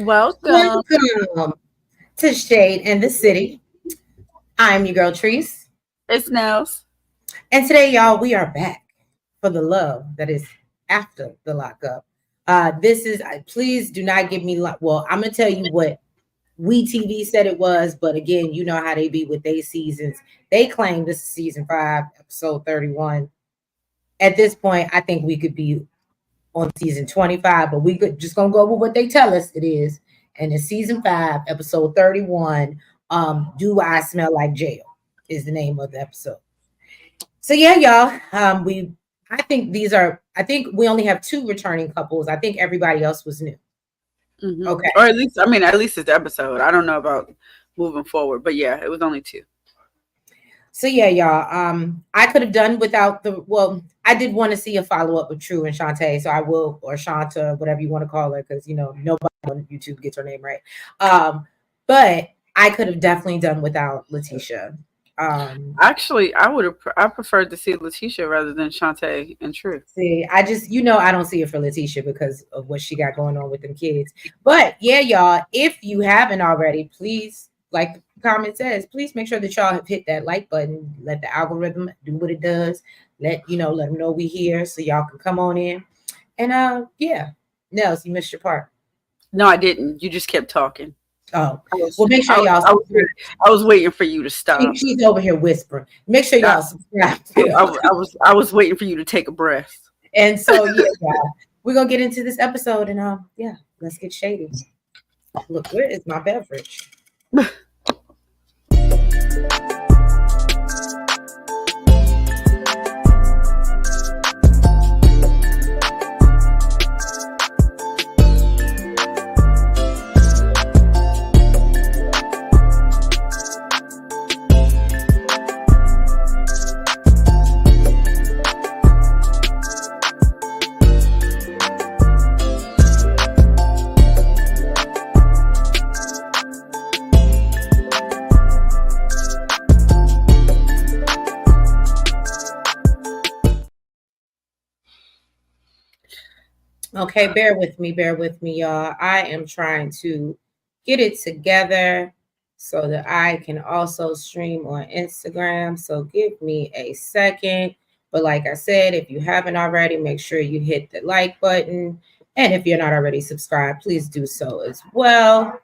Welcome. Welcome to Shade in the City. I'm your girl Treese, It's Nels. and today, y'all, we are back for the love that is after the lockup. This is please do not give me well. I'm gonna tell you what We TV said it was, but again, you know how they be with their seasons. They claim this is season 5, episode 31. At this point, I think we could be on season 25, but we could just gonna go with what they tell us it is. And it's season 5, episode 31. Do I Smell Like Jail is the name of the episode. So yeah, y'all. I think we only have 2 returning couples. I think everybody else was new. Okay. Or at least it's the episode. I don't know about moving forward, but yeah, it was only 2. So yeah, y'all. I could have done without I did want to see a follow-up with True and Shantae, so I will, or Shanta, whatever you want to call her, because nobody on YouTube gets her name right. But I could have definitely done without Letitia. Actually, I preferred to see Letitia rather than Shantae and True. See, I just I don't see it for Letitia because of what she got going on with them kids. But yeah, y'all, if you haven't already, please, like the comment says, please make sure that y'all have hit that like button. Let the algorithm do what it does. Let them know we here so y'all can come on in. And yeah, Nels, you missed your part. No, I didn't. You just kept talking. Oh, well, make sure y'all. I was waiting for you to stop. She's over here whispering. Make sure y'all subscribe. I was waiting for you to take a breath. And so yeah, we're gonna get into this episode, and yeah, let's get shady. Look, where is my beverage? Okay, bear with me, y'all. I am trying to get it together so that I can also stream on Instagram. So give me a second. But like I said, if you haven't already, make sure you hit the like button. And if you're not already subscribed, please do so as well.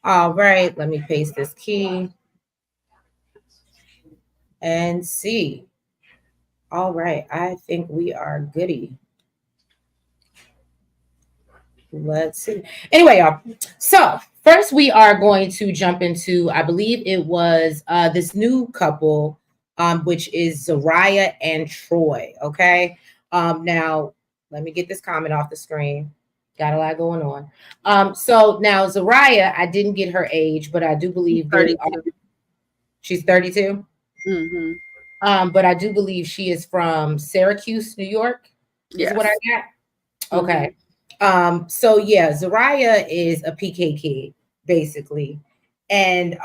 All right, let me paste this key and see. All right, I think we are goody. Let's see. Anyway, y'all. So first we are going to jump into, I believe it was this new couple, which is Zariah and Troy. Okay. Now let me get this comment off the screen. Got a lot going on. So now Zariah, I didn't get her age, but I do believe she's 32. Mm-hmm. But I do believe she is from Syracuse, New York. Yes. Is what I got. Okay. Mm-hmm. So yeah, Zariah is a PK kid, basically. And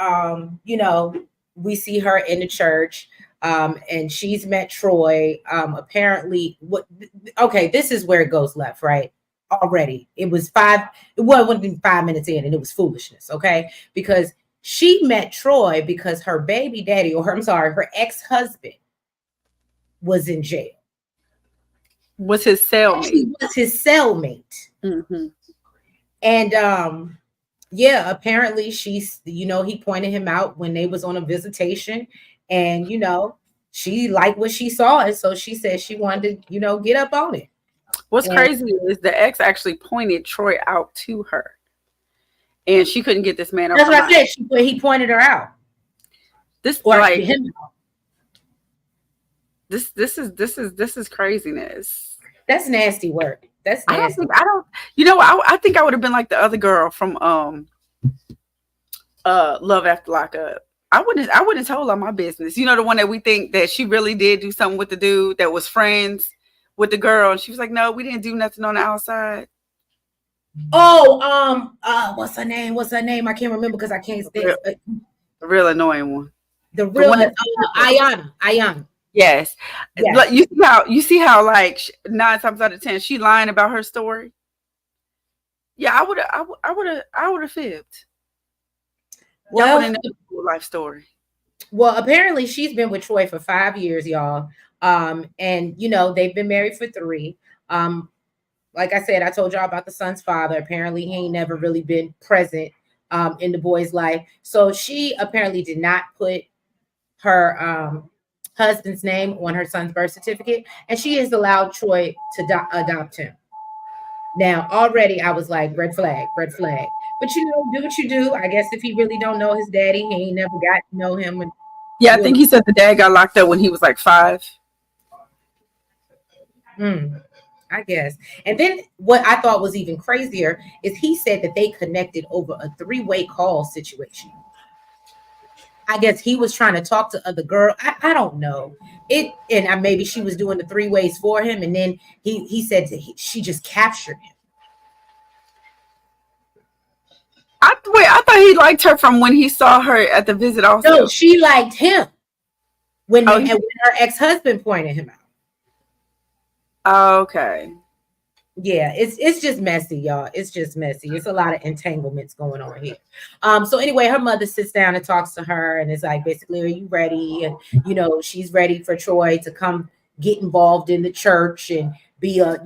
we see her in the church. And she's met Troy. Apparently this is where it goes left, right? Already. It wasn't even 5 minutes in, and it was foolishness, okay? Because she met Troy because her baby daddy, her ex-husband was in jail. Was his cellmate. He was his cellmate. Mm-hmm. And yeah, apparently she's, he pointed him out when they was on a visitation, and she liked what she saw, and so she said she wanted to, get up on it. What's crazy is the ex actually pointed Troy out to her, and she couldn't get this man up. That's what I said. He pointed her out. This is craziness. That's nasty work. That's nasty. I think I would have been like the other girl from Love After Lockup. I wouldn't have told her my business. The one that we think that she really did do something with the dude that was friends with the girl, and she was like, "No, we didn't do nothing on the outside." Oh, what's her name? I can't remember because I can't stay. The real annoying one. The real Ayana. Yes. You see how like 9 times out of 10 she lying about her story. Yeah, I would have fibbed. Y'all Well, wouldn't know the full life story. apparently she's been with Troy for 5 years, y'all. And they've been married for 3. Like I said, I told y'all about the son's father. Apparently, he ain't never really been present in the boy's life. So she apparently did not put her husband's name on her son's birth certificate, and she has allowed Troy to adopt him. Now, already I was like, red flag, red flag. But do what you do. I guess if he really don't know his daddy, he ain't never got to know him. And Yeah, I think he said the dad got locked up when he was like 5. I guess. And then what I thought was even crazier is he said that they connected over a 3-way call situation. I guess he was trying to talk to other girl. I don't know it, and maybe she was doing the 3 ways for him, and then he said she just captured him. I thought he liked her from when he saw her at the visit. Also, no, she liked him when when her ex-husband pointed him out. Okay. Yeah, it's just messy, y'all. It's just messy. It's a lot of entanglements going on here. So anyway, her mother sits down and talks to her and is like, basically, are you ready? And she's ready for Troy to come get involved in the church and be a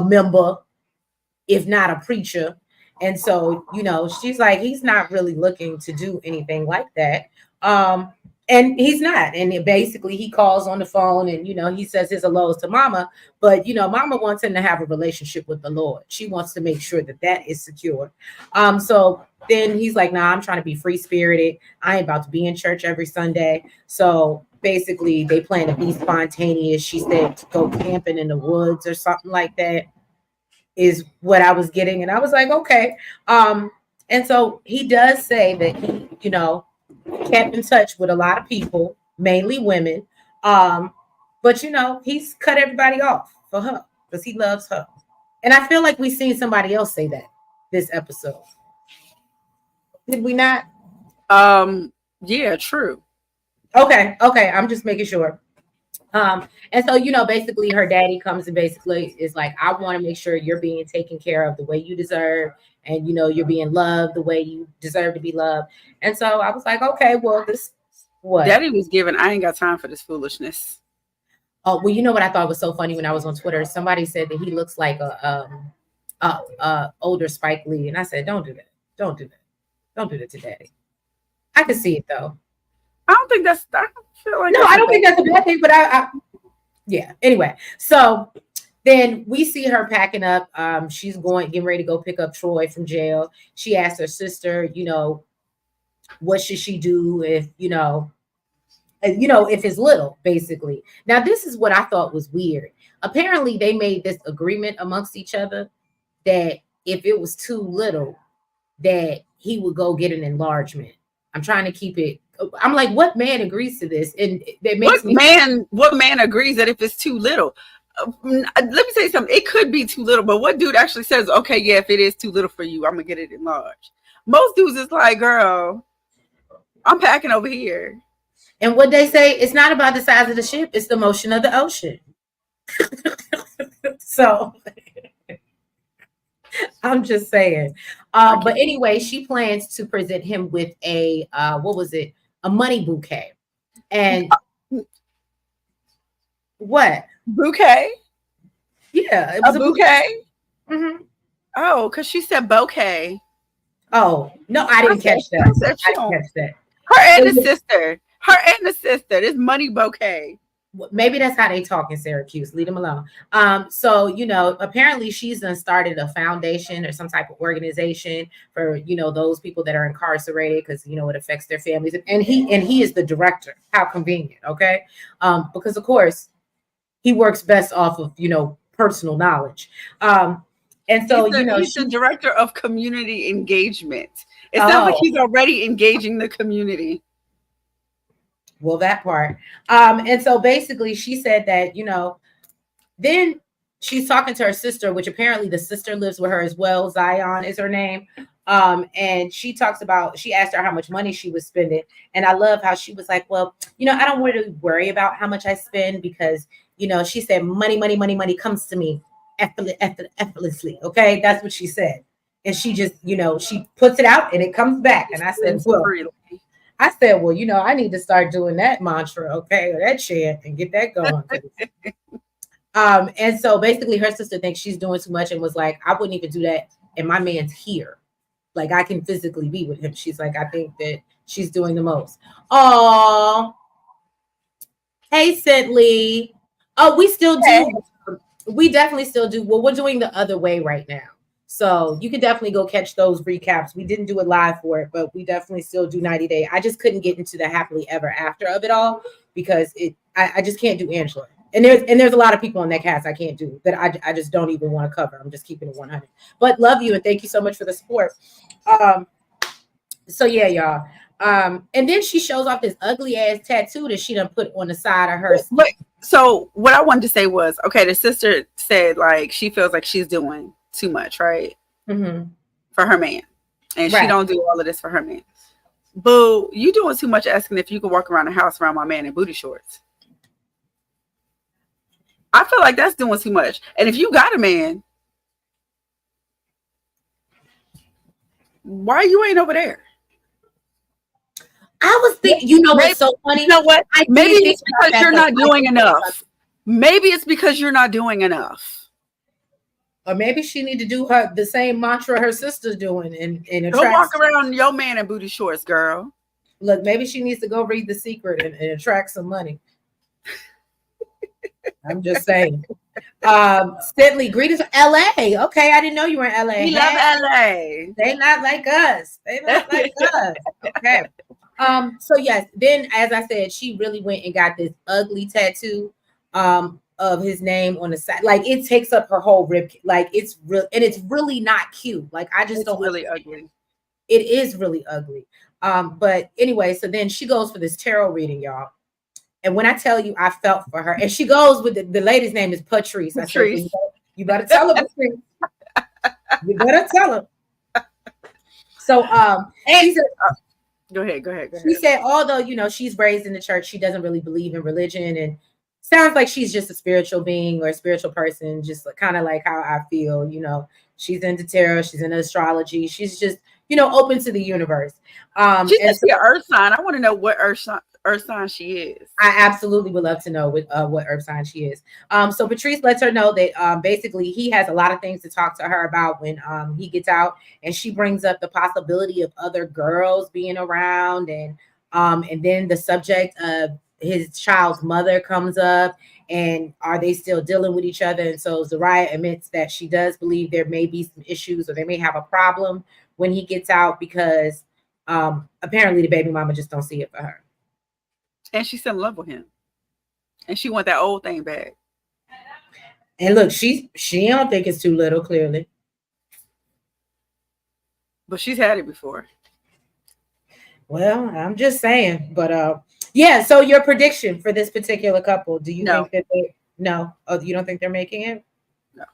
member, if not a preacher. And so, she's like, he's not really looking to do anything like that. And he's not. And basically he calls on the phone and, he says his hellos to mama. But, mama wants him to have a relationship with the Lord. She wants to make sure that is secure. So then he's like, nah, I'm trying to be free spirited. I ain't about to be in church every Sunday. So basically they plan to be spontaneous. She said to go camping in the woods or something like that is what I was getting. And I was like, okay. And so he does say that he, kept in touch with a lot of people, mainly women. But he's cut everybody off for her because he loves her. And I feel like we've seen somebody else say that this episode. Did we not? Yeah, true. Okay. I'm just making sure. And so, basically her daddy comes and basically is like, I want to make sure you're being taken care of the way you deserve. And, you're being loved the way you deserve to be loved. And so I was like, okay, well, this, what? Daddy was giving, I ain't got time for this foolishness. Oh, well, you know what I thought was so funny when I was on Twitter? Somebody said that he looks like a older Spike Lee. And I said, don't do that. Don't do that. Don't do that to Daddy. I can see it, though. I don't think that's, I feel like no, I don't think that's a bad thing, but yeah. Anyway, so then we see her packing up. She's getting ready to go pick up Troy from jail. She asked her sister, what should she do if, if it's little, basically. Now, this is what I thought was weird. Apparently, they made this agreement amongst each other that if it was too little, that he would go get an enlargement. I'm trying to keep it. I'm like, what man agrees to this? And that makes what man agrees that if it's too little? Let me say something. It could be too little, but what dude actually says, okay, yeah, if it is too little for you, I'm gonna get it enlarged? Most dudes is like, girl, I'm packing over here. And what they say, it's not about the size of the ship, it's the motion of the ocean. So I'm just saying. But anyway, she plans to present him with a a money bouquet. And what? Bouquet? Yeah, it was a bouquet. Mm-hmm. Oh, because she said bouquet. Oh, no, I didn't catch that. I didn't catch that. Her and the sister. Her and the sister. This money bouquet. Maybe that's how they talk in Syracuse. Leave them alone. So, apparently she's done started a foundation or some type of organization for, those people that are incarcerated because, it affects their families. And he is the director. How convenient. Okay. Because of course he works best off of, personal knowledge. And so, he's the director of community engagement. It sounds like he's already engaging the community. Well, that part. And so basically she said that, then she's talking to her sister, which apparently the sister lives with her as well. Zion is her name. And she asked her how much money she was spending. And I love how she was like, well, I don't really worry about how much I spend because, she said, money comes to me effortlessly. Okay, that's what she said. And she just, she puts it out and it comes back. And I said, well, I need to start doing that mantra, okay, or that chant and get that going. And so basically her sister thinks she's doing too much and was like, I wouldn't even do that. And my man's here. Like, I can physically be with him. She's like, I think that she's doing the most. Oh, hey, Sidley. Oh, we still do. We definitely still do. Well, we're doing the other way right now. So you can definitely go catch those recaps. We didn't do it live for it, but we definitely still do 90 Day. I just couldn't get into the happily ever after of it all because I just can't do Angela. And there's a lot of people in that cast I can't do that I just don't even want to cover. I'm just keeping it 100. But love you and thank you so much for the support. So yeah, y'all. And then she shows off this ugly ass tattoo that she done put on the side of her. But so what I wanted to say was, okay, the sister said like she feels like she's doing too much, right? Mm-hmm. For her man. And she don't do all of this for her man. Boo, you doing too much asking if you can walk around the house around my man in booty shorts. I feel like that's doing too much. And if you got a man, why you ain't over there? I was thinking, what's so funny? You know what? Maybe it's because you're not doing enough. Maybe it's because you're not doing enough. Or maybe she need to do the same mantra her sister's doing and go walk around your man in booty shorts, girl. Look, maybe she needs to go read The Secret and attract some money. I'm just saying. Stanley, greetings from LA. Okay, I didn't know you were in LA. We love LA. They not like us. They not like us. Okay. So yes, then as I said, she really went and got this ugly tattoo of his name on the side. Like it takes up her whole rib. Like it's real, and it's really not cute. Like I just don't really ugly. It is really ugly. But anyway, so then she goes for this tarot reading, y'all. And when I tell you, I felt for her. And she goes with the lady's name is Patrice. Patrice. I said, you better tell her, Patrice. You better tell her. So she said, Go ahead. She said, although, she's raised in the church, she doesn't really believe in religion. And sounds like she's just a spiritual being or a spiritual person, just kind of like how I feel, she's into tarot, she's into astrology. She's just, open to the universe. She's an earth sign. I want to know what earth sign she is. I absolutely would love to know what earth sign she is. So Patrice lets her know that basically he has a lot of things to talk to her about when he gets out, and she brings up the possibility of other girls being around, and then the subject of his child's mother comes up, and are they still dealing with each other? And so Zariah admits that she does believe there may be some issues or they may have a problem when he gets out because apparently the baby mama just don't see it for her. And she's in love with him. And she want that old thing back. And look, she don't think it's too little, clearly. But she's had it before. Well, I'm just saying. But yeah, so your prediction for this particular couple, do you think that you don't think they're making it? No.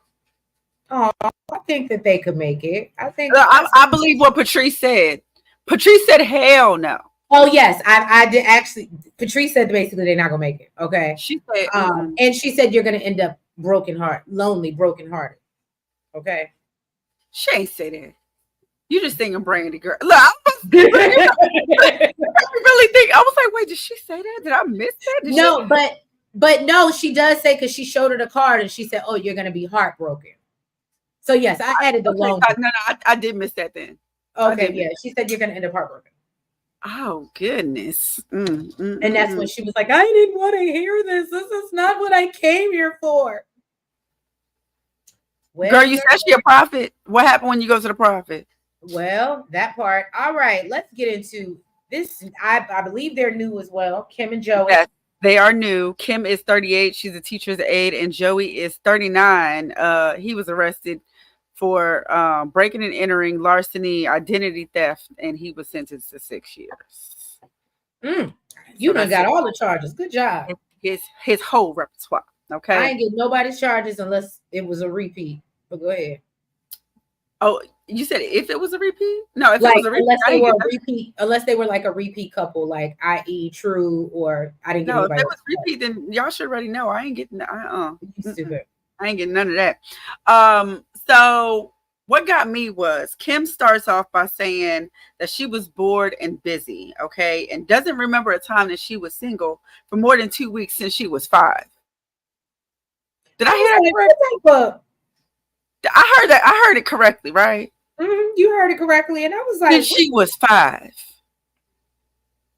Oh, I think that they could make it. I believe what Patrice said. Patrice said hell no. Oh yes, I did actually. Patrice said basically they're not gonna make it. Okay. She said, and she said you're gonna end up lonely, brokenhearted. Okay. She ain't say that. You just thinking Brandy, girl. Look, I really think. I was like, wait, did she say that? Did I miss that? But no, she does say because she showed her the card and she said, "Oh, you're gonna be heartbroken." So yes, I added the long. No, I did miss that then. Okay, yeah, she said you're gonna end up heartbroken. Oh goodness. And that's when she was like, I didn't want to hear this. This is not what I came here for. Well, girl, you said she a prophet. What happened when you go to the prophet? Well, that part. All right, let's get into this. I believe they're new as well. Kim and Joey. Yes, they are new. Kim is 38. She's a teacher's aide, and Joey is 39. He was arrested for breaking and entering, larceny, identity theft, and he was sentenced to 6 years. You done got all the charges. Good job. His whole repertoire. Okay. I ain't get nobody's charges unless it was a repeat. But go ahead. Oh, you said if it was a repeat? No, if it was a repeat, unless they were like a repeat couple, like i.e. True, or I didn't get nobody. If it was repeat, then y'all should already know. I ain't getting You stupid. I ain't getting none of that. So what got me was Kim starts off by saying that she was bored and busy, okay, and doesn't remember a time that she was single for more than 2 weeks since she was 5. Did I hear that correctly? I heard that. I heard it correctly, right? You heard it correctly, and I was like, Since she was 5.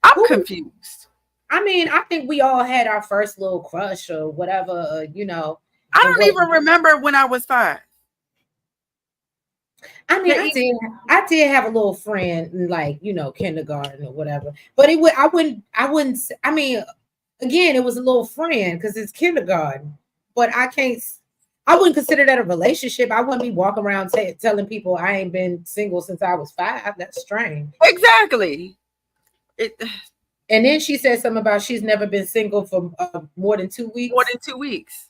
I'm confused. I mean, I think we all had our first little crush or whatever, I don't even remember when I was 5. I mean, I did have a little friend in, like, kindergarten or whatever, but I wouldn't. I mean, again, it was a little friend because it's kindergarten, but I wouldn't consider that a relationship. I wouldn't be walking around telling people I ain't been single since I was 5. That's strange. Exactly. And then she said something about she's never been single for more than 2 weeks. More than 2 weeks.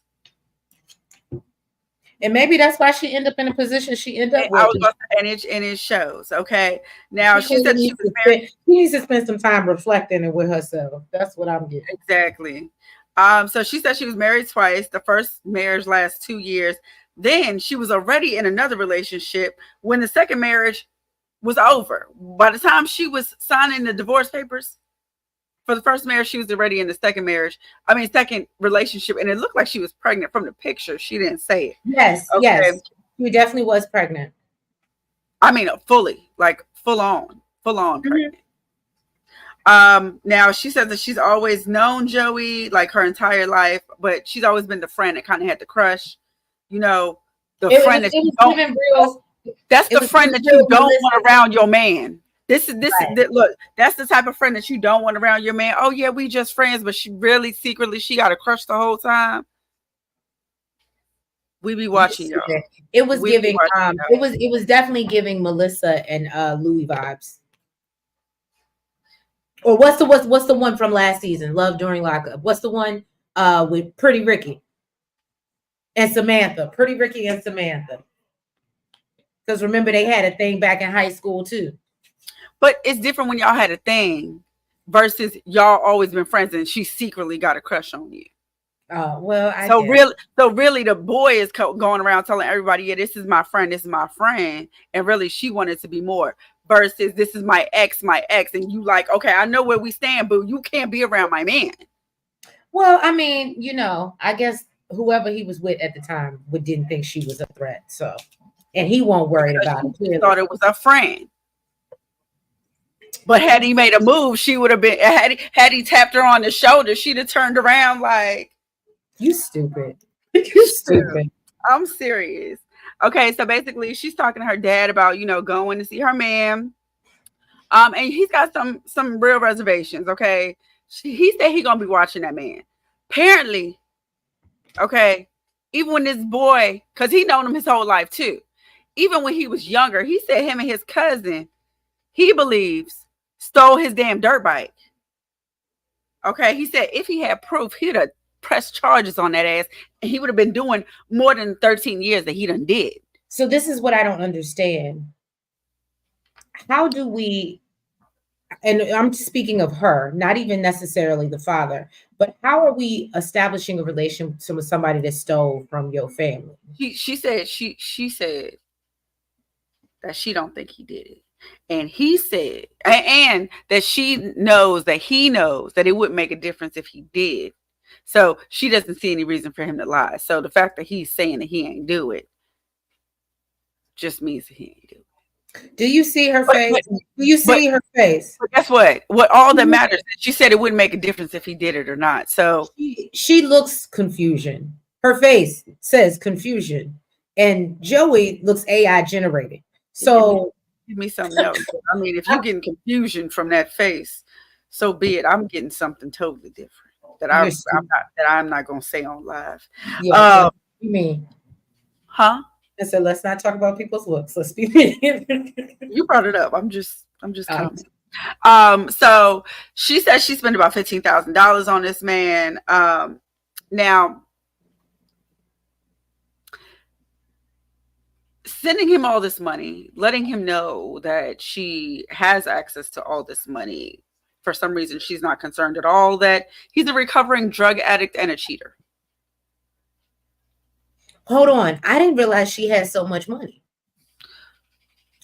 And maybe that's why she ended up in a position she ended up with. And it shows. Okay. Now she said she was married. She needs to spend some time reflecting with herself. That's what I'm getting. Exactly. So she said she was married twice. The first marriage lasts 2 years. Then she was already in another relationship when the second marriage was over. By the time she was signing the divorce papers for the first marriage, she was already in the second relationship, and it looked like she was pregnant from the picture. She didn't say it. Yes, okay. Yes, she definitely was pregnant. I mean, fully, like full on pregnant. Now she says that she's always known Joey like her entire life, but she's always been the friend that kind of had the crush, the friend that you don't. That's the friend that you don't want around your man. Look, that's the type of friend that you don't want around your man. Oh yeah, we just friends, but she really secretly she got a crush the whole time. We be watching y'all. It was giving it was definitely giving Melissa and Louis vibes. Or what's the one from last season? Love During Lockup. What's the one with Pretty Ricky and Samantha? Pretty Ricky and Samantha. Because remember, they had a thing back in high school too. But it's different when y'all had a thing versus y'all always been friends and she secretly got a crush on you. Oh, well, so really the boy is going around telling everybody, yeah, this is my friend, and really she wanted to be more versus this is my ex, and you like, okay, I know where we stand, but you can't be around my man. Well, I mean, I guess whoever he was with at the time didn't think she was a threat, so, and he won't worry about it. He thought it was a friend. But had he made a move, she would have been. Had he tapped her on the shoulder, she'd have turned around like, "You stupid, you stupid." I'm serious. Okay, so basically, she's talking to her dad about going to see her man, and he's got some real reservations. Okay, he said he's gonna be watching that man. Apparently, okay, even when this boy, because he known him his whole life too, even when he was younger, he said him and his cousin, he believes, stole his damn dirt bike. Okay, he said if he had proof, he'd have pressed charges on that ass, and he would have been doing more than 13 years that he done did. So this is what I don't understand. How do we, and I'm speaking of her, not even necessarily the father, but how are we establishing a relationship with somebody that stole from your family? She said that she don't think he did it. And he said, and that she knows that he knows that it wouldn't make a difference if he did. So she doesn't see any reason for him to lie. So the fact that he's saying that he ain't do it just means that he ain't do it. Do you see her face? Do you see her face? But guess what? What all that matters is she said it wouldn't make a difference if he did it or not. So she looks confusion. Her face says confusion. And Joey looks AI generated. So give me something else. I mean, if you're getting confusion from that face, so be it. I'm getting something totally different that I'm not gonna say on live. Yeah, you mean? Huh? I said, let's not talk about people's looks. Let's be. You brought it up. I'm just telling. So she said she spent about $15,000 on this man. Now, sending him all this money, letting him know that she has access to all this money. For some reason, she's not concerned at all that he's a recovering drug addict and a cheater. Hold on. I didn't realize she had so much money.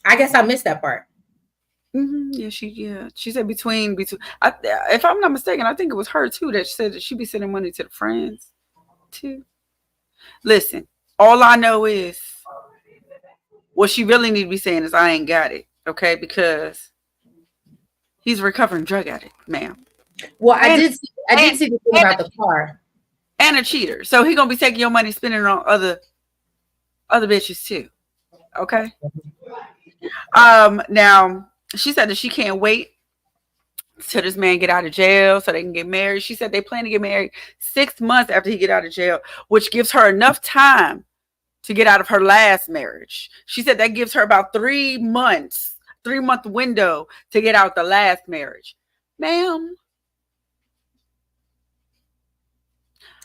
I guess I missed that part. Yeah, she said between. If I'm not mistaken, I think it was her too that said that she'd be sending money to the friends too. Listen, all I know is what she really need to be saying is I ain't got it, okay? Because he's a recovering drug addict, ma'am. Well, And I and did see the thing and about the car. and a cheater. So he gonna be taking your money, spending it on other bitches too. Okay. Now she said that she can't wait till this man get out of jail so they can get married. She said they plan to get married 6 months after he get out of jail, which gives her enough time to get out of her last marriage. She said that gives her about 3 months, 3 month window to get out the last marriage. Ma'am.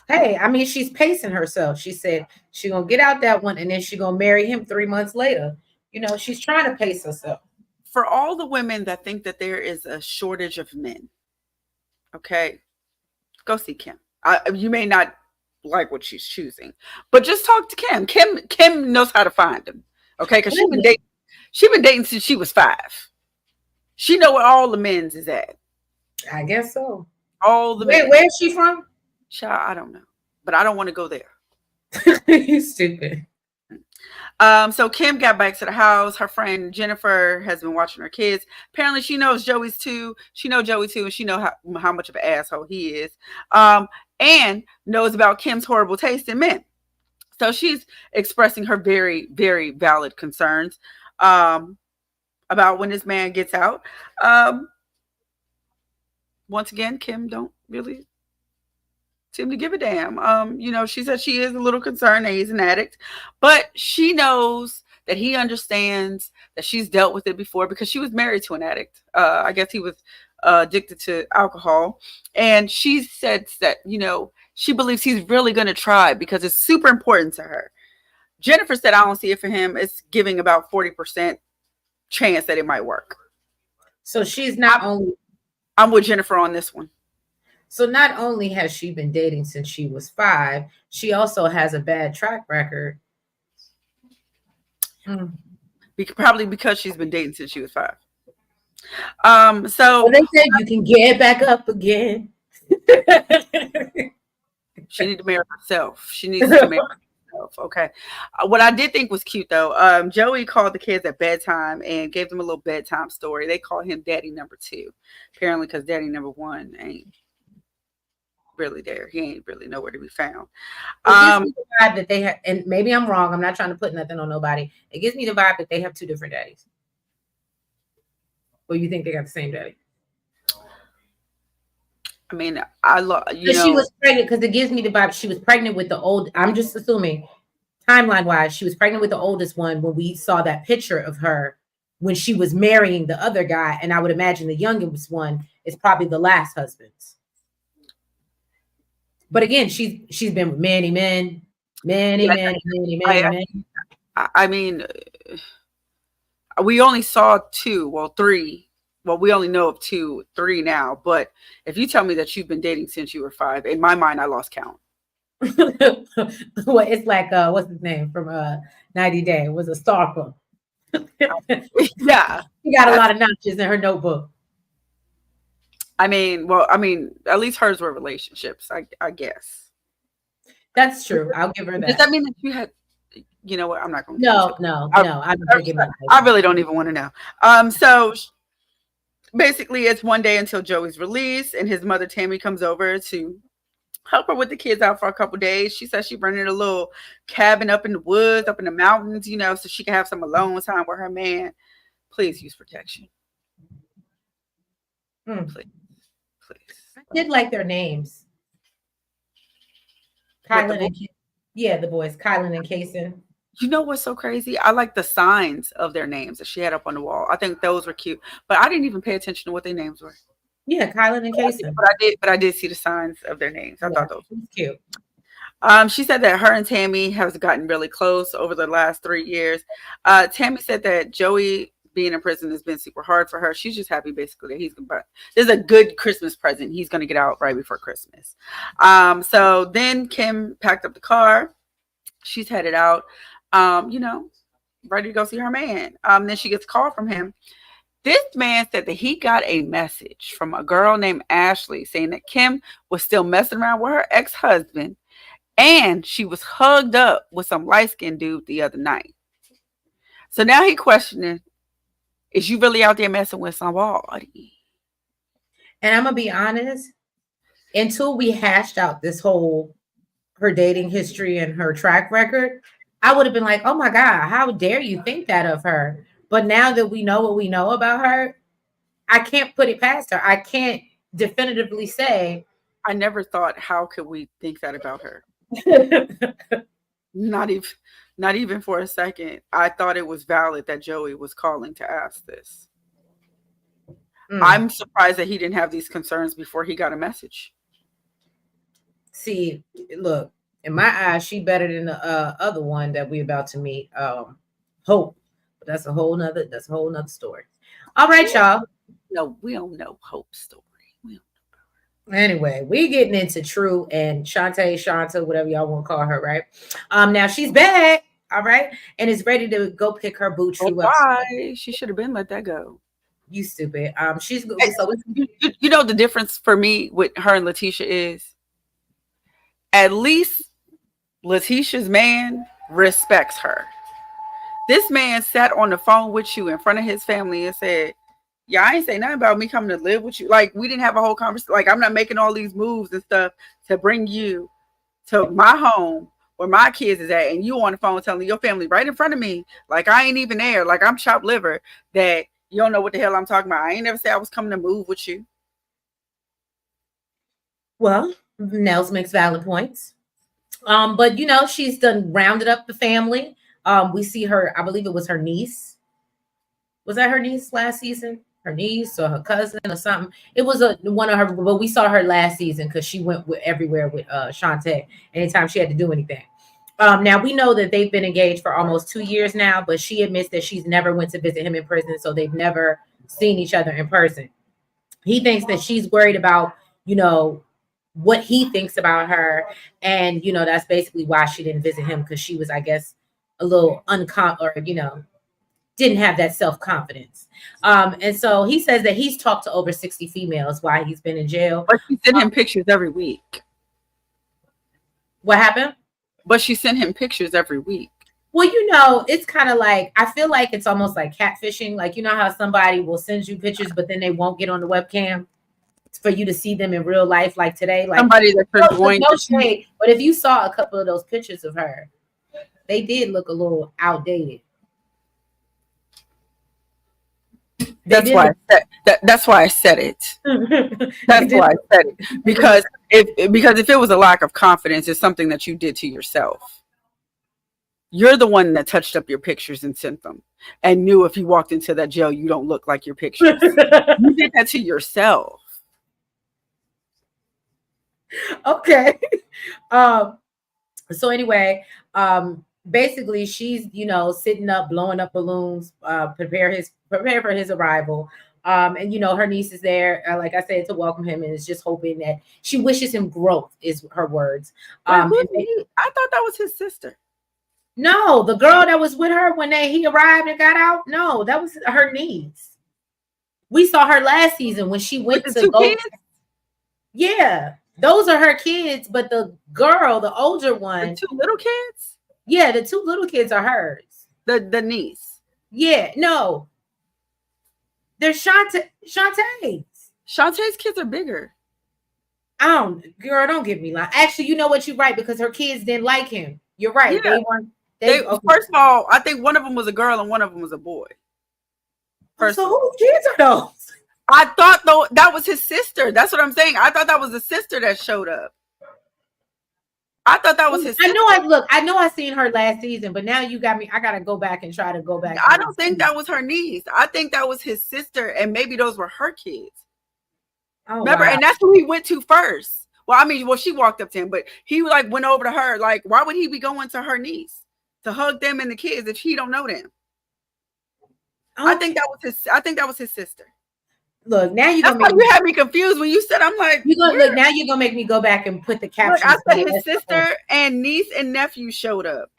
Hey, I mean, she's pacing herself. She said she's gonna get out that one and then she's gonna marry him 3 months later. You know, she's trying to pace herself. For all the women that think that there is a shortage of men, okay, go see Kim. You may not like what she's choosing, but just talk to Kim. Kim knows how to find them, okay? Because she been dating since she was 5. She know where all the men's is at. I guess so. All the men. Where is she from? Child, I don't know, but I don't want to go there. You stupid. So Kim got back to the house. Her friend Jennifer has been watching her kids. Apparently, she knows Joey's too. She knows Joey too, and she knows how much of an asshole he is. And knows about Kim's horrible taste in men. So she's expressing her very, very valid concerns about when this man gets out. Once again, Kim don't really seem to give a damn. She said she is a little concerned that he's an addict, but she knows that he understands that she's dealt with it before because she was married to an addict. I guess he was addicted to alcohol. And she said that, she believes he's really going to try because it's super important to her. Jennifer said, I don't see it for him. It's giving about 40% chance that it might work. So she's not only... I'm with Jennifer on this one. So not only has she been dating since she was 5, she also has a bad track record. Probably because she's been dating since she was 5. So well, they said you can get back up again. She needs to marry herself. She needs to marry herself. Okay. What I did think was cute though, Joey called the kids at bedtime and gave them a little bedtime story. They call him Daddy number 2, apparently because Daddy number 1 ain't really there. He ain't really nowhere to be found. It gives me the vibe that they have, and maybe I'm wrong. I'm not trying to put nothing on nobody. It gives me the vibe that they have 2 different daddies. Or you think they got the same daddy? I mean, I love she was pregnant because it gives me the vibe she was pregnant with the old. I'm just assuming, timeline wise, she was pregnant with the oldest one when we saw that picture of her when she was marrying the other guy, and I would imagine the youngest one is probably the last husband's. But again, she's been with many men. I mean, we only saw 2, well 3. Well, we only know of 2, 3 now. But if you tell me that you've been dating since you were 5, in my mind, I lost count. Well, it's like what's his name from 90 Day? It was a stalker. Yeah, she got a lot of notches in her notebook. I mean, at least hers were relationships, I guess. That's true. I'll give her that. Does that mean that you had? You know what? I'm not going to. No. I really don't even want to know. So basically, it's one day until Joey's released, and his mother Tammy comes over to help her with the kids out for a couple days. She says she's renting a little cabin up in the woods, up in the mountains, so she can have some alone time with her man. Please use protection. Please. I did like their names. Kylan and the boys, Kylan and Kaysen. You know what's so crazy? I like the signs of their names that she had up on the wall. I think those were cute, but I didn't even pay attention to what their names were. Yeah, Kylan and Kaysen. But I did see the signs of their names. I thought those were cute. She said that her and Tammy have gotten really close over the last 3 years. Tammy said that Joey being in prison has been super hard for her. She's just happy basically that he's gonna. There's a good Christmas present. He's gonna get out right before Christmas. So then Kim packed up the car. She's headed out, you know, ready to go see her man. Then she gets a call from him. This man said that he got a message from a girl named Ashley saying that Kim was still messing around with her ex-husband and she was hugged up with some light-skinned dude the other night. So now he questioning, is you really out there messing with somebody? And I'm going to be honest, until we hashed out this whole her dating history and her track record, I would have been like, oh my God, how dare you think that of her? But now that we know what we know about her, I can't put it past her. I can't definitively say. I never thought, how could we think that about her? Not even for a second. I thought it was valid that Joey was calling to ask this. I'm surprised that he didn't have these concerns before he got a message. See, look, in my eyes, she better than the other one that we're about to meet, Hope. But that's a whole nother story. All right, y'all. No, we don't know Hope's story. Anyway, we getting into True and Shantae, Shanta, whatever y'all want to call her, right? Now she's back, all right, and is ready to go pick her boo True up. Why? She should have been let that go. You stupid. She's so you know the difference for me with her and Letitia is, at least Letitia's man respects her. This man sat on the phone with you in front of his family and said, yeah, I ain't say nothing about me coming to live with you. Like, we didn't have a whole conversation. Like, I'm not making all these moves and stuff to bring you to my home where my kids is at. And you on the phone telling your family right in front of me, like I ain't even there. Like, I'm chopped liver, that you don't know what the hell I'm talking about. I ain't never said I was coming to move with you. Well, Nels makes valid points. But, you know, she's done rounded up the family. We see her, I believe it was her niece. Was that her niece last season? Her niece or her cousin or something. It was one of her, but we saw her last season because she went everywhere with Shantae anytime she had to do anything. Now we know that they've been engaged for almost 2 years now, but she admits that she's never went to visit him in prison, so they've never seen each other in person. He thinks that she's worried about, you know, what he thinks about her, and you know that's basically why she didn't visit him, because she was, I guess, a little didn't have that self-confidence. And so he says that he's talked to over 60 females while he's been in jail. But she sent him pictures every week. What happened? But she sent him pictures every week. Well, you know, it's kind of like, I feel like it's almost like catfishing. Like, you know how somebody will send you pictures, but then they won't get on the webcam for you to see them in real life, like today. Like somebody that's going no shade. But if you saw a couple of those pictures of her, they did look a little outdated. That's why I said it. That's why I said it. Because if it was a lack of confidence, it's something that you did to yourself. You're the one that touched up your pictures and sent them and knew if you walked into that jail, you don't look like your pictures. You did that to yourself. Okay. So anyway, basically she's, you know, sitting up, blowing up balloons, prepare for his arrival. And you know, her niece is there, like I said, to welcome him, and is just hoping that she wishes him growth, is her words. I thought that was his sister. No, the girl that was with her when he arrived and got out. No, that was her niece. We saw her last season when she went to go. Kids? Yeah, those are her kids, but the girl, the older one, the two little kids. Yeah, the two little kids are hers. The niece. Yeah, no. They're Shantae's. Shantae's kids are bigger. Girl, don't give me lie. Actually, you know what? You're right, because her kids didn't like him. You're right. Yeah. They weren't. Okay. First of all, I think one of them was a girl and one of them was a boy. So whose kids are those? I thought though that was his sister. That's what I'm saying. I thought that was the sister that showed up. I thought that was his sister. I know I seen her last season, but now you got me. I gotta go back and try to go back. I don't think that was her niece. I think that was his sister, and maybe those were her kids. Oh, remember, wow. And that's who he went to first. Well, she walked up to him, but he like went over to her. Like, why would he be going to her niece to hug them and the kids if he don't know them? Okay. I think that was his sister. Look, now you had me confused when you said. I'm like, now you're gonna make me go back and put the caption. I said his sister and niece and nephew showed up.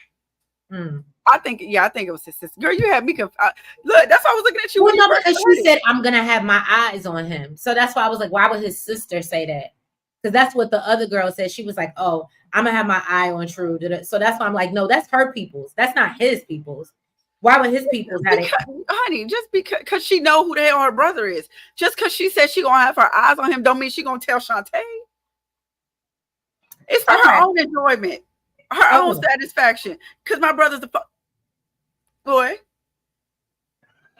I think it was his sister. Girl, you had me look, that's why I was looking at you Well, when you no, first because she started. said I'm gonna have my eyes on him. So that's why I was like, why would his sister say that? Because that's what the other girl said. She was like, oh, I'm gonna have my eye on True. So that's why I'm like, no, that's her people's. That's not his people's. Why would his people's have it? Honey, just because she know who the hell her brother is. Just because she said she gonna have her eyes on him don't mean she gonna tell Shantae. It's for her own enjoyment, her own satisfaction. Because my brother's the boy.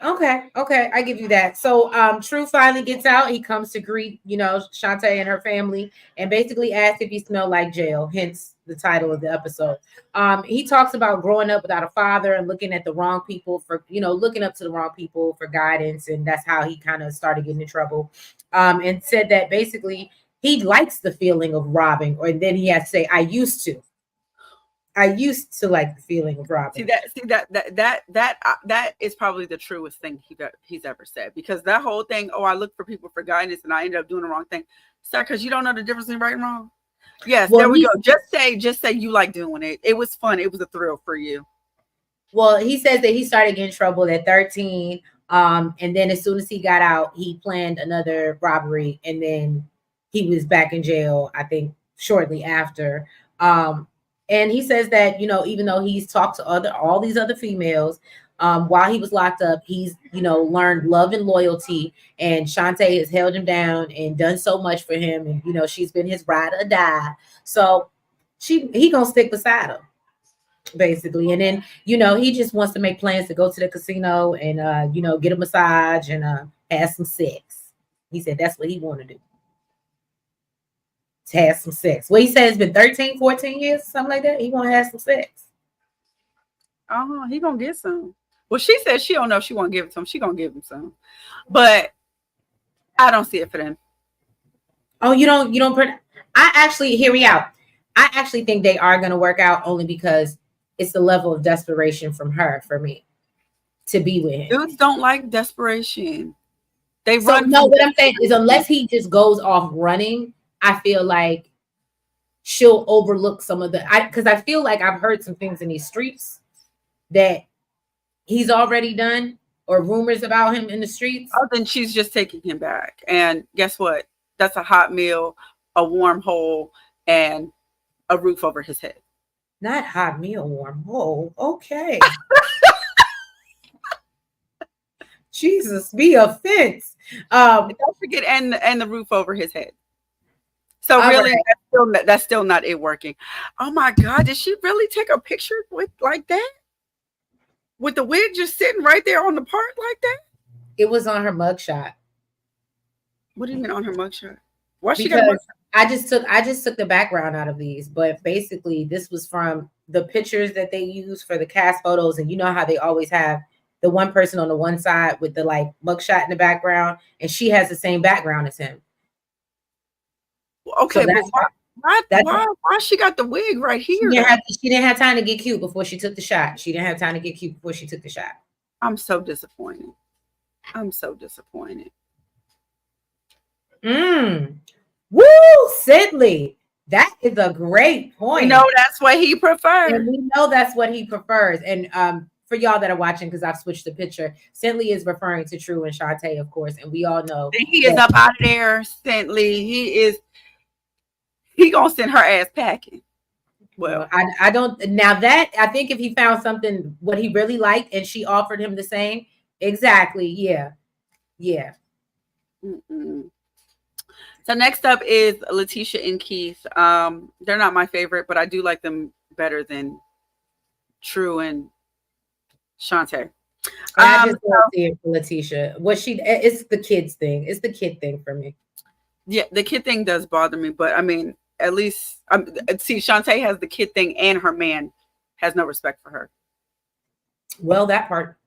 Okay, I give you that. So True finally gets out. He comes to greet, Shantae and her family, and basically asks if he smelled like jail, hence the title of the episode. He talks about growing up without a father and looking at the wrong people for, looking up to the wrong people for guidance, and that's how he kind of started getting in trouble. And said that basically he likes the feeling of robbing, or then he has to say, I used to like the feeling of robbing. That is probably the truest thing he's ever said, because that whole thing, I look for people for guidance and I ended up doing the wrong thing. Sir, because you don't know the difference between right and wrong. Yes, well, there we go. Just say you like doing it. It was fun. It was a thrill for you. Well, he says that he started getting in trouble at 13. And then as soon as he got out, he planned another robbery, and then he was back in jail, I think, shortly after. And he says that, even though he's talked to all these other females, while he was locked up, he's, learned love and loyalty, and Shantae has held him down and done so much for him. And, she's been his ride or die. So he gonna stick beside her, basically. And then, he just wants to make plans to go to the casino and, get a massage and have some sex. He said that's what he want to do. To have some sex. Well, he said it's been 13, 14 years, something like that. He want to have some sex. He gonna get some. Well, she said she don't know if she want to give it to him. She gonna give him some, but I don't see it for them. Oh, you don't. I actually, hear me out. I actually think they are going to work out, only because it's the level of desperation from her for me to be with him. Dudes don't like desperation. They so, run. No, what I'm saying is, unless he just goes off running, I feel like she'll overlook some of because I feel like I've heard some things in these streets that he's already done, or rumors about him in the streets. Oh, then she's just taking him back. And guess what? That's a hot meal, a warm hole, and a roof over his head. Not hot meal, warm hole. Okay. Jesus, be offense. Don't forget, and the roof over his head. So really, that's still not it working. Oh my God, did she really take a picture with like that? With the wig just sitting right there on the part like that? It was on her mugshot. What do you mean on her mugshot? Why she got I just took the background out of these, but basically this was from the pictures that they use for the cast photos, and you know how they always have the one person on the one side with the like mugshot in the background, and she has the same background as him. Okay, so why she got the wig right here? She didn't have time to get cute before she took the shot. I'm so disappointed. Woo, Sidley. That is a great point. We know that's what he prefers. And for y'all that are watching, because I've switched the picture, Sidley is referring to True and Shantae, of course, and we all know he is up out of there. Sidley, he gonna send her ass packing. Well, I don't. Now that I think if he found something what he really liked and she offered him the same, exactly, yeah. Mm-mm. So next up is Letitia and Keith. They're not my favorite, but I do like them better than True and Shantae. I just don't see it for Letitia. It's the kids thing. It's the kid thing for me. Yeah, the kid thing does bother me, but I mean, at least see, Shantae has the kid thing, and her man has no respect for her. Well, that part.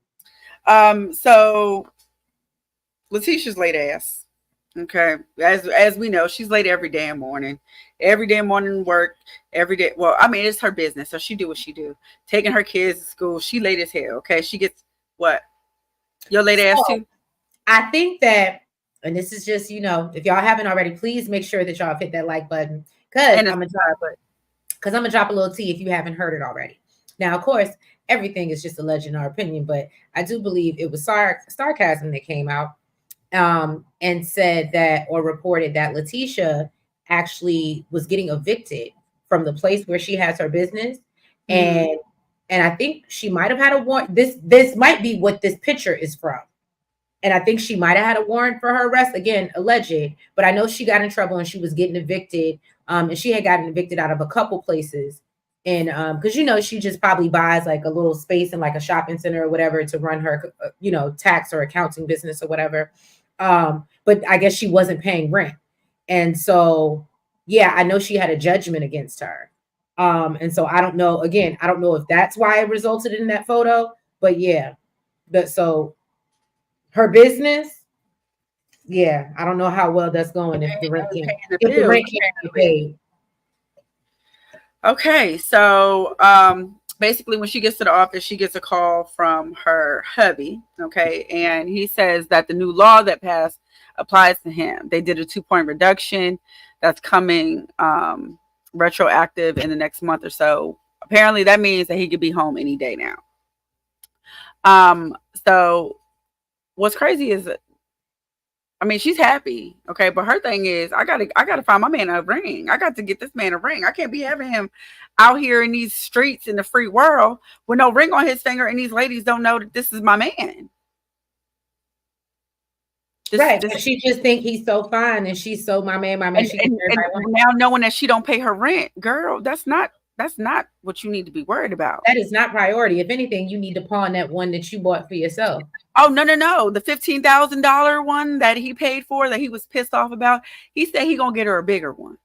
So Letitia's late ass. Okay, as we know, she's late every damn morning work every day. Well, I mean, it's her business, so she do what she do. Taking her kids to school, she late as hell. Okay, she gets what? Your late ass too. I think that, and this is just, if y'all haven't already, please make sure that y'all hit that like button, because I'm gonna drop a little tea if you haven't heard it already. Now, of course, everything is just alleged in our opinion, but I do believe it was sarcasm that came out, and said that, or reported that, Letitia actually was getting evicted from the place where she has her business, and Mm-hmm. and I think she might have had a warrant. This might be what this picture is from, and I think she might have had a warrant for her arrest. Again, alleged, but I know she got in trouble and she was getting evicted. And she had gotten evicted out of a couple places, and because she just probably buys like a little space in like a shopping center or whatever to run her, tax or accounting business or whatever. But I guess she wasn't paying rent, and so yeah, I know she had a judgment against her. And so I don't know. Again, I don't know if that's why it resulted in that photo, but yeah, so her business, yeah, I don't know how well that's going if the rent can't Paying the if the bills, rent can't get paid. okay, so basically, when she gets to the office, she gets a call from her hubby. Okay, and he says that the new law that passed applies to him. They did a 2 point reduction that's coming retroactive in the next month or so. Apparently, that means that he could be home any day now. So what's crazy is, I mean, she's happy, okay, but her thing is, I gotta find my man a ring. I got to get this man a ring. I can't be having him out here in these streets in the free world with no ring on his finger, and these ladies don't know that this is my man. Right. This, But she just think he's so fine and she's so my man, my man. She thinks and everybody wants. now knowing that she don't pay her rent, girl, that's not what you need to be worried about. That is not priority. If anything, you need to pawn that one that you bought for yourself. Oh, no, no, no. The $15,000 one that he paid for, that he was pissed off about, he said he gonna get her a bigger one.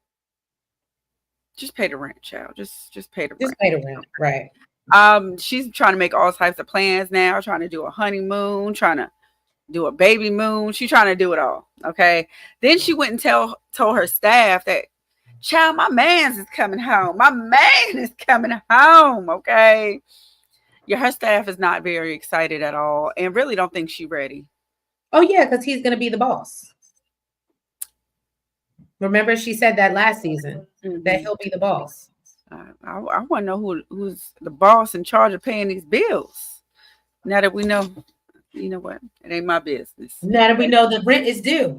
Just pay the rent, child. Just pay the Just rent. pay the rent. Right. She's trying to make all types of plans now, trying to do a honeymoon, trying to do a baby moon. She's trying to do it all. Okay. Then she went and told her staff that, child, my man's is coming home. My man is coming home. Okay. Yeah, her staff is not very excited at all and really don't think she's ready. Oh yeah, because he's gonna be the boss. Remember, she said that last season that Mm-hmm. he'll be the boss. I want to know who's the boss in charge of paying these bills. Now that we know, you know what? It ain't my business. Now that we know the rent is due.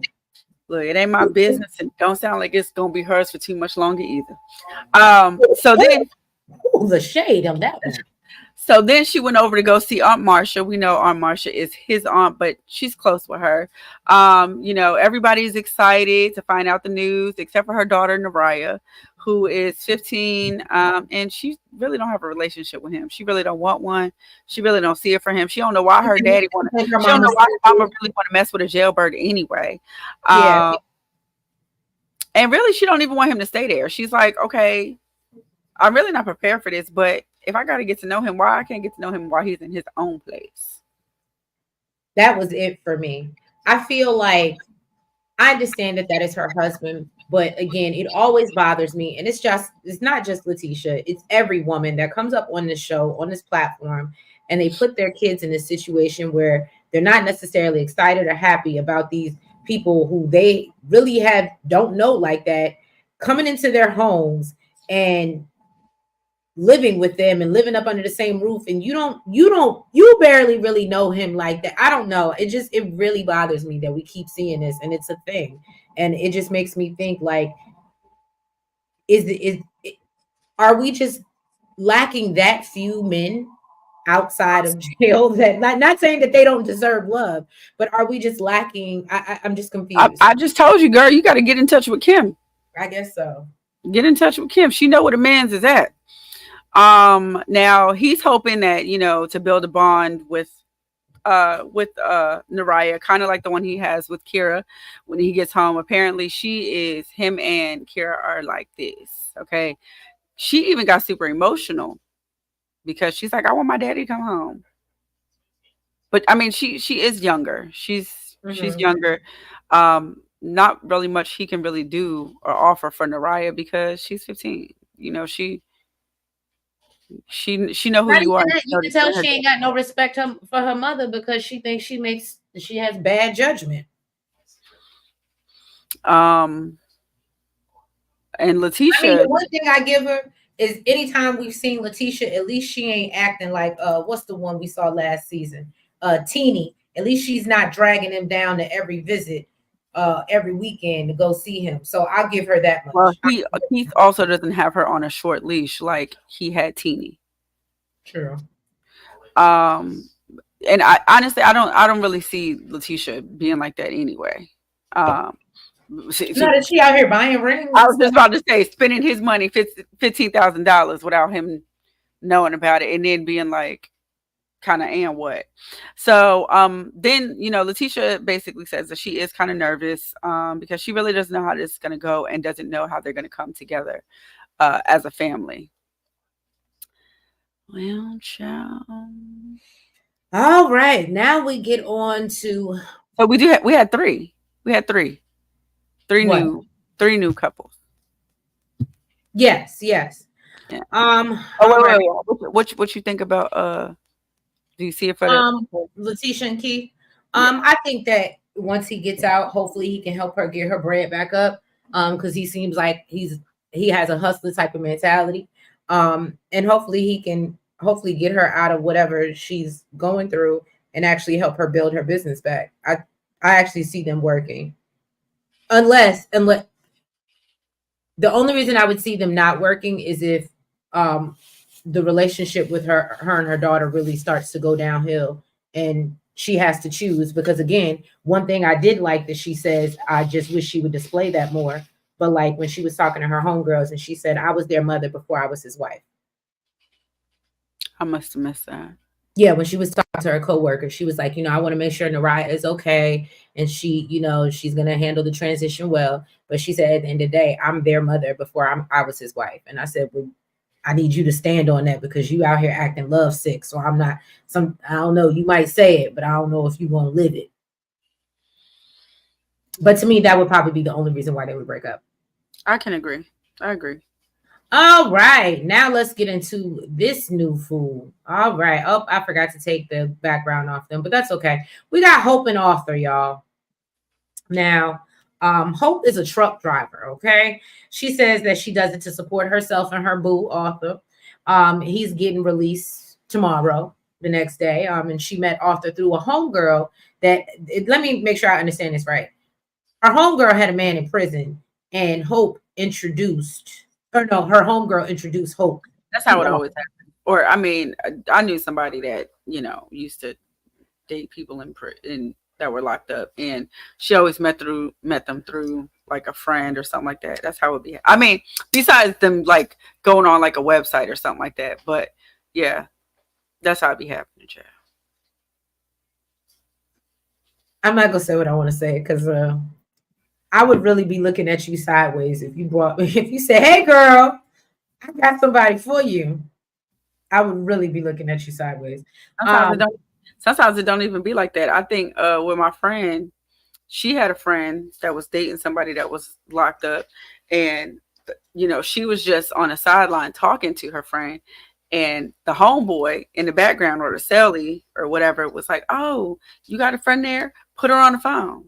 Look, it ain't my business, and don't sound like it's gonna be hers for too much longer either. So then, Ooh, the shade on that one. so then she went over to go see Aunt Marcia. We know Aunt Marcia is his aunt, but she's close with her. Everybody's excited to find out the news, except for her daughter Naraya, who is 15, and she really don't have a relationship with him. She really don't want one. She really don't see it for him. She don't know why her daddy want to. She don't know why her mama really want to mess with a jailbird anyway. Yeah. And really, she don't even want him to stay there. She's like, okay, I'm really not prepared for this, but if I got to get to know him, why I can't get to know him while he's in his own place? That was it for me. I feel like I understand that is her husband, but again, it always bothers me. And it's not just Letitia, it's every woman that comes up on this show, on this platform, and they put their kids in a situation where they're not necessarily excited or happy about these people who they really don't know like that coming into their homes and living with them and living up under the same roof, and you barely really know him like that. I don't know, it really bothers me that we keep seeing this, and it's a thing, and it just makes me think, like, are we just lacking that few men outside of jail, that not saying that they don't deserve love, but are we just lacking? I'm just confused. I just told you, girl, you got to get in touch with Kim. I guess so. Get in touch with Kim. She know where the man's is at. Now he's hoping that, to build a bond with Naraya, kind of like the one he has with Kira when he gets home. Apparently him and Kira are like this. Okay. She even got super emotional because she's like, I want my daddy to come home. But I mean, she is younger. She's younger. Not really much he can really do or offer for Naraya because she's 15. She know who you are. You can tell she ain't got no respect for her mother because she thinks she has bad judgment. And Letitia, I mean, the one thing I give her, is anytime we've seen Letitia, at least she ain't acting like what's the one we saw last season? Teeny. At least she's not dragging him down to every visit every weekend to go see him. So I'll give her that Well, much. Keith also doesn't have her on a short leash like he had Teeny. True. And I honestly, I don't really see Letitia being like that anyway. Not that she out here buying rings I and was just stuff. about to say spending his money $15,000 without him knowing about it, and then being like, kind of and what. So then Letitia basically says that she is kind of nervous because she really doesn't know how this is going to go and doesn't know how they're going to come together as a family. Well, child. All right, now we get on to. So we had three. We had three What? new couples. Yes. Yeah. All Wait, right. what you think about do you see it for the Letitia and Keith. yeah. I think that once he gets out, hopefully he can help her get her bread back up. Because he seems like he has a hustler type of mentality. And hopefully he can get her out of whatever she's going through and actually help her build her business back. I actually see them working. Unless the only reason I would see them not working is if the relationship with her and her daughter really starts to go downhill and she has to choose. Because again, one thing I did like that she says, I just wish she would display that more. But like when she was talking to her homegirls and she said, I was their mother before I was his wife. I must have missed that. Yeah, when she was talking to her coworker, she was like, I want to make sure Naraya is okay. And she, she's going to handle the transition well. But she said, at the end of the day, I'm their mother before I was his wife. And I said, well, I need you to stand on that because you out here acting lovesick. So I'm not I don't know, you might say it, but I don't know if you're going to live it. But to me, that would probably be the only reason why they would break up. I can agree. I agree. All right, now let's get into this new fool. All right. Oh, I forgot to take the background off them, but that's okay. We got Hope and Arthur, y'all. Now, Hope is a truck driver, okay? She says that she does it to support herself and her boo, Arthur. He's getting released tomorrow, the next day. And she met Arthur through a homegirl let me make sure I understand this right. Her homegirl had a man in prison, and Hope her homegirl introduced Hope. That's how it always happens. Or I mean, I knew somebody that used to date people in that were locked up, and she always met them through like a friend or something like that. That's how it would be. I mean, besides them like going on like a website or something like that, but yeah, that's how it be happening, child. I'm not gonna say what I want to say because I would really be looking at you sideways if you say, "Hey, girl, I got somebody for you." I would really be looking at you sideways. Sometimes it don't even be like that. I think with my friend, she had a friend that was dating somebody that was locked up, and she was just on the sideline talking to her friend, and the homeboy in the background or the cellie or whatever was like, "Oh, you got a friend there? Put her on the phone,"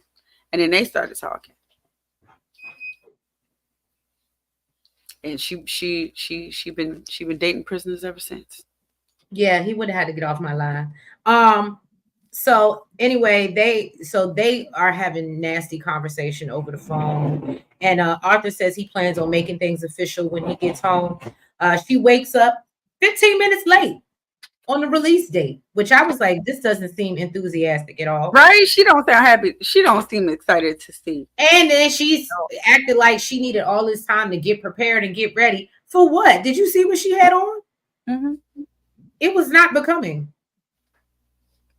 and then they started talking. And she been dating prisoners ever since. Yeah, he would have had to get off my line. So anyway, they are having nasty conversation over the phone, and Arthur says he plans on making things official when he gets home. She wakes up 15 minutes late on the release date, which I was like, this doesn't seem enthusiastic at all. Right? She don't sound happy. She don't seem excited to see. And then she's acted like she needed all this time to get prepared and get ready. For what? Did you see what she had on? Mm-hmm. It was not becoming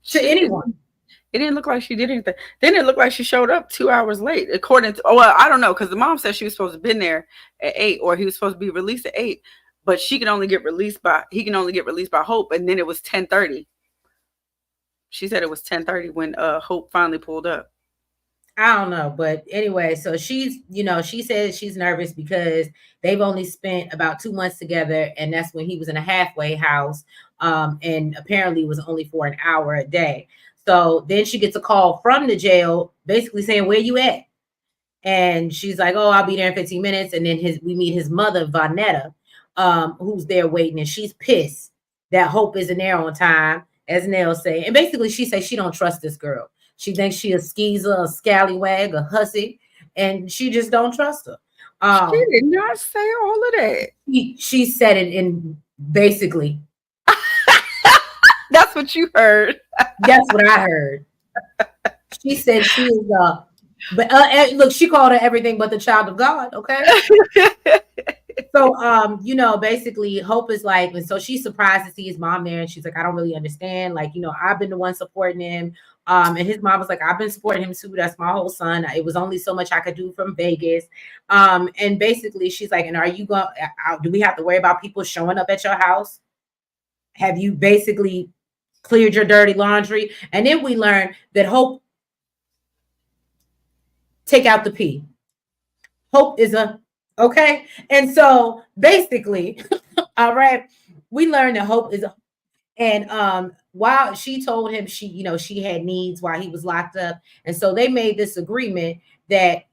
to anyone. It didn't look like she did anything. Then it looked like she showed up 2 hours late, according to. Well, I don't know, because the mom said she was supposed to have been there at 8, or he was supposed to be released at 8, but he can only get released by Hope, and then it was 10:30. She said it was 10:30 when Hope finally pulled up. I don't know, but anyway, so she says she's nervous because they've only spent about 2 months together, and that's when he was in a halfway house, and apparently it was only for an hour a day. So then she gets a call from the jail, basically saying, "Where you at?" And she's like, "Oh, I'll be there in 15 minutes." And then we meet his mother, Vonetta, who's there waiting, and she's pissed that Hope isn't there on time, as Nell say. And basically, she says she don't trust this girl. She thinks she a skeezer, a scallywag, a hussy, and she just don't trust her. She did not say all of that. She said it in basically. That's what you heard. That's what I heard. She said she is but look, she called her everything but the child of God. Okay. So you know, basically Hope is like, and so she's surprised to see his mom there, and she's like, I don't really understand. Like, you know, I've been the one supporting him. And his mom was like, I've been supporting him too. That's my whole son. It was only so much I could do from Vegas. And basically she's like, and are you going, do we have to worry about people showing up at your house? Have you basically cleared your dirty laundry? And then we learn that Hope, take out the P. Hope is a, okay. And so basically, all right, we learned that Hope is a, and while she told him she, you know, she had needs while he was locked up. And so they made this agreement that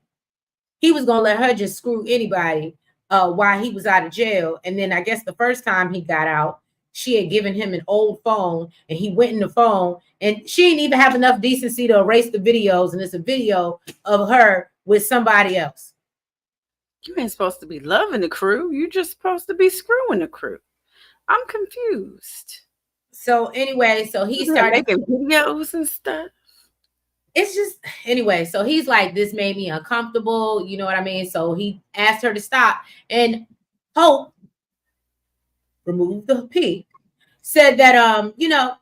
he was going to let her just screw anybody while he was out of jail. And then I guess the first time he got out, she had given him an old phone, and he went in the phone, and she didn't even have enough decency to erase the videos. And it's a video of her with somebody else. You ain't supposed to be loving the crew. You're just supposed to be screwing the crew. I'm confused. So anyway, so he started making videos and stuff. It's just, anyway, so he's like, this made me uncomfortable. You know what I mean? So he asked her to stop, and Hope, remove the P, said that, you know,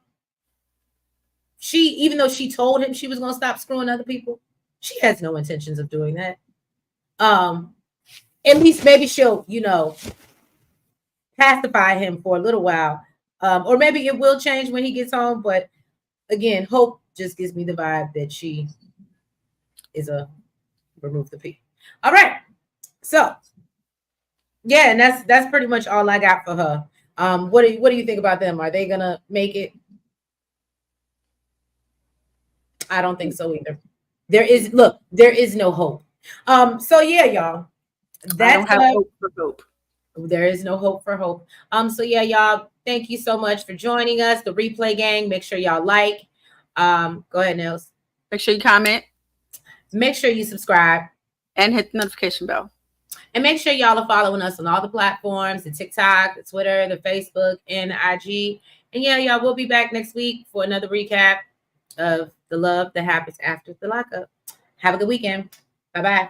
she, even though she told him she was going to stop screwing other people, she has no intentions of doing that. At least maybe she'll, you know, pacify him for a little while. Or maybe it will change when he gets home. But again, Hope just gives me the vibe that she is a remove the P. All right. So yeah, and that's pretty much all I got for her. What do you think about them? Are they gonna make it? I don't think so either. There is no hope. So yeah, y'all. I don't have hope for Hope. There is no hope for Hope. So yeah, y'all, thank you so much for joining us. The Replay Gang. Make sure y'all like. Go ahead, Nels. Make sure you comment. Make sure you subscribe. And hit the notification bell. And make sure y'all are following us on all the platforms, the TikTok, the Twitter, the Facebook, and the IG. And yeah, y'all, we'll be back next week for another recap of the love that happens after the lockup. Have a good weekend. Bye-bye.